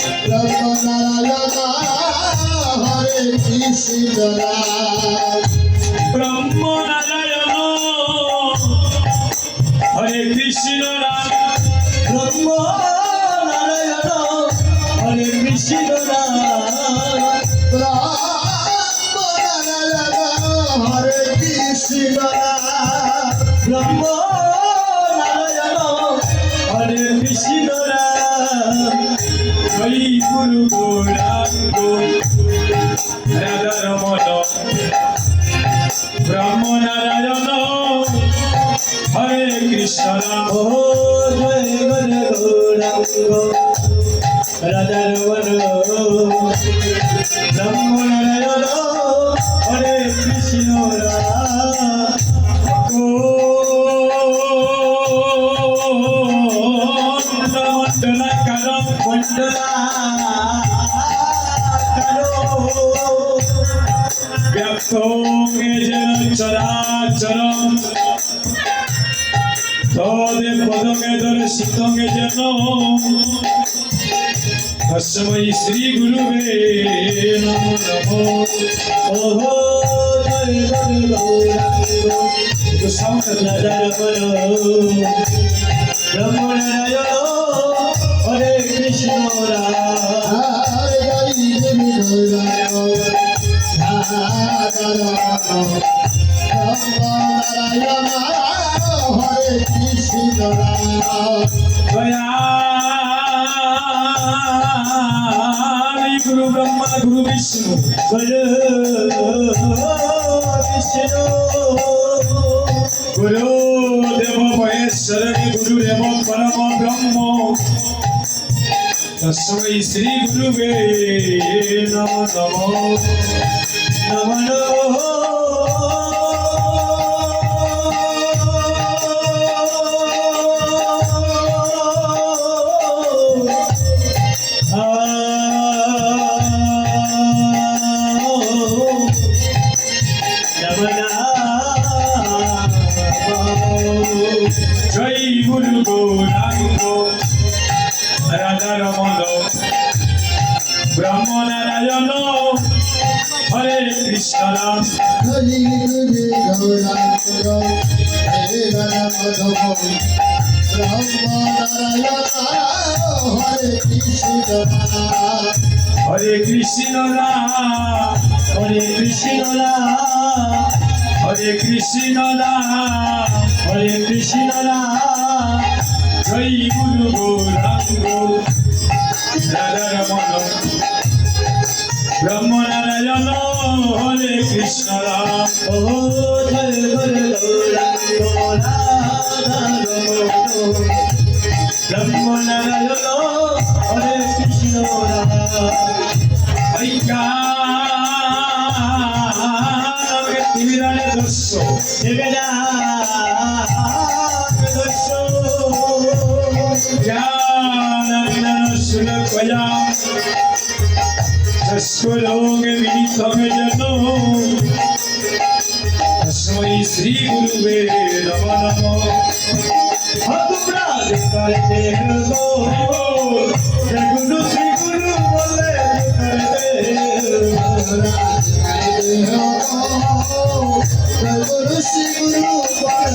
নারায়ণ হরে কৃষ্ণ ব্রহ্ম নারায়ণ হরে কৃষ্ণ ব্রহ্ম নারায়ণ হরে কৃষ্ণ ব্রহ্ম নারায়ণ হরে কৃষ্ণ ব্রহ্ম নারায়ণ হরে কৃষ্ণ হরি গুরু গৌরাঙ্গ রাধা রমণ ব্রহ্ম নারায়ণ হরে কৃষ্ণ ও জয় গুরু গৌরাঙ্গ রাধা রমণ ব্রহ্ম নারায়ণ হরে কৃষ্ণ মন্ডলাকার ব্যক্ত যেন চরাচর তদে পদমে দর্শিত যেন তস্मै শ্রী গুরুবে নমো নমো ওহো জয় গুরু গৌরাঙ্গ ব্রহ্ম নারায়ণ হরে কৃষ্ণ জয় গুরু গৌরাঙ্গ ব্রহ্ম নারায়ণ হরে কৃষ্ণ দয়ালি গুরু ব্রহ্মা গুরু বিষ্ণু বিষ্ণু গুরু দেব মহেশ্বর গুরু দেব পরম ব্রহ্ম তস্मै শ্রী গুরুবে নমো নমো নমো নমো জয় গুরু গৌরাঙ্গ রাধা রমণ ব্রহ্ম নারায়ণ হরে কৃষ্ণ হরি গুরু গৌরাঙ্গ হরে রাধা ব্রহ্ম নারায়ণ হরে কৃষ্ণ হরে কৃষ্ণ হরে কৃষ্ণ হরে কৃষ্ণ হরে কৃষ্ণ জয় গুরু গৌরাঙ্গ রাধা রমণ ব্রহ্ম নারায়ণ হরে কৃষ্ণ ও জয় গুরু গৌরাঙ্গ রাধা রমণ ব্রহ্ম নারায়ণ হরে কৃষ্ণ তিমিরানে দস্য জ্ঞান সুলকয়া চস্কলোকে বিনিতমে যেন তস্मै শ্রী গুরুবে নমো নমো তোমরা করতে গো গুরু শ্রী গুরু বলে গুরু শ্রী গুরু বলে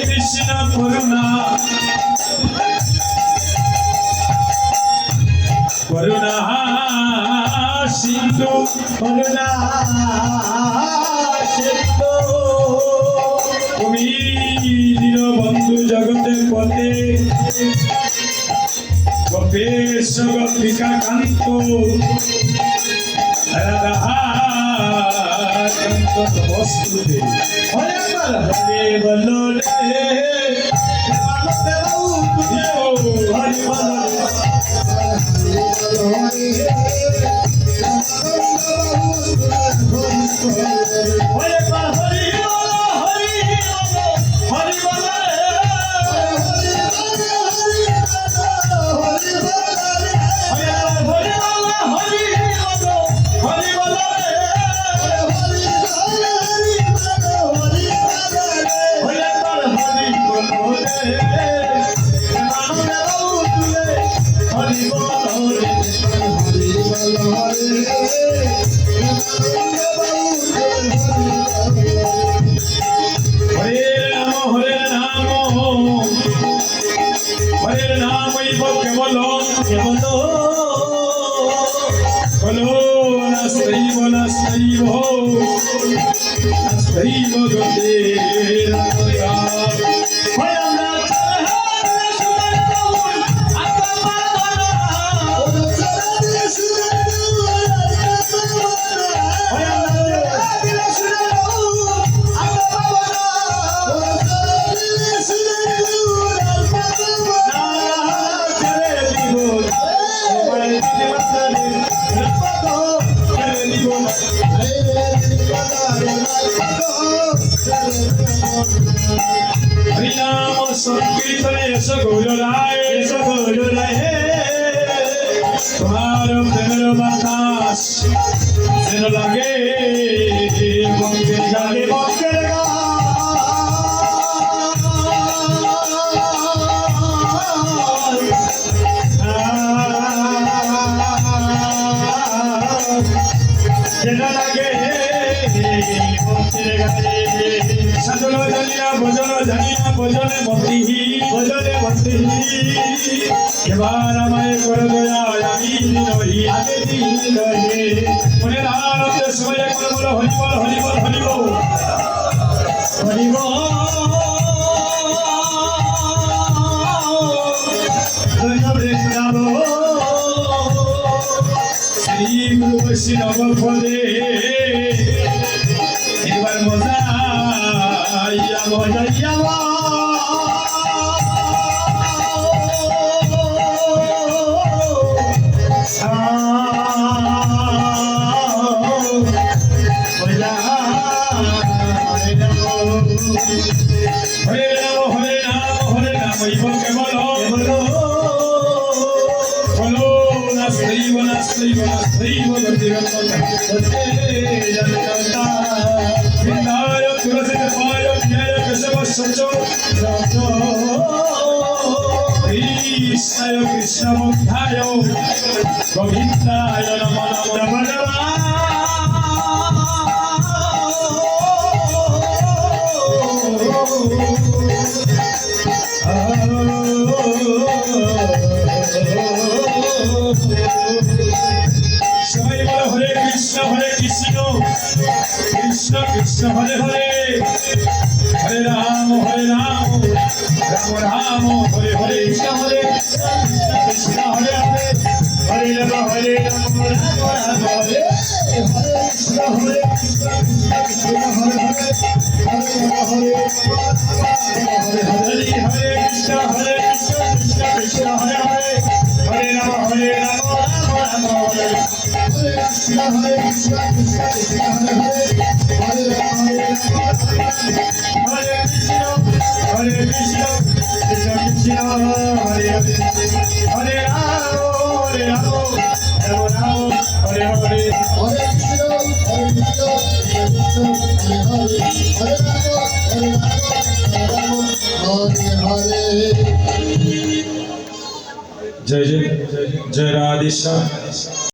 কৃষ্ণ করুণা করুণা সিন্ধু করুণা সিন্ধু তুমি দীনবন্ধু জগতের পথে গোপেশ গোপিকা কান্ত রাধা কান্ত নমস্তুতে হরে একবার হরে বলো রে মানতে বাবু তুঝে হরে বলো হরে একবার হরি বলো হরি বলো হরি বলো হরে একবার হরি বলো হরি বলো হরি বলো হরে একবার হরি বলো রে মানতে বাবু তুঝে হরি বলো রে হরে নাম হরে নাম কেবল বলো নাস্তৈব নাস্তৈব নাস্তৈব গতে হরে আমরা চলে শুনে বাউল আত্মা বাবা হরে আমরা শুনে বাউল আত্মা বাবা ছেড়ে দিব তোমায় দিতে মাত্রে রূপক ছেড়ে দিব হরিনাম সংকীর্তনে এসো গৌর রায় এসো গৌর রাহে তোমার প্রেমের বাতাস যেন লাগে বঙ্গের জাগে গানে বকের যেন লাগে বকের গানে সাধন জানিয়া ভজনে মতিহি ভজনে বন্দি এবার আমায় করে দয়া আমি নহি আগে দিন রহে মনে আনন্দের সময় একবার বলো হরিবল হরিবল হরিবল হরিব বৃন্দাবন শ্রী গুরু বৈষ্ণব পদে একবার মজা মজাইয়া হরে নাম ইব কেবল বলো নাস্তৈব নাস্তৈব নাস্তৈব বৃন্দায় তুলসী পায় ন্যায় কেশব সচ কৃষ্ণায় কৃষ্ণ বন্ধায় গোবিন্দায় নম নম সবাই বলো হরে কৃষ্ণ কৃষ্ণ কৃষ্ণ হরে হরে হরে রাম রাম রাম হরে হরে হরে কৃষ্ণ হরে হরে হরে রাম রাম রাম হরে কৃষ্ণ হরে কৃষ্ণ কৃষ্ণ হরে হরে হরে হরে হরে কৃষ্ণ কৃষ্ণ কৃষ্ণ হরে হরে হরে রাম রাম রাম হরে কৃষ্ণ হরে কৃষ্ণ কৃষ্ণ কৃষ্ণ হরে হরে হরে রাম হরে কৃষ্ণ কৃষ্ণ কৃষ্ণ হরে হরে হরে রাম রাম হরে হরে হরে কৃষ্ণ হরে জয় জয় জয় রাধেশ্যাম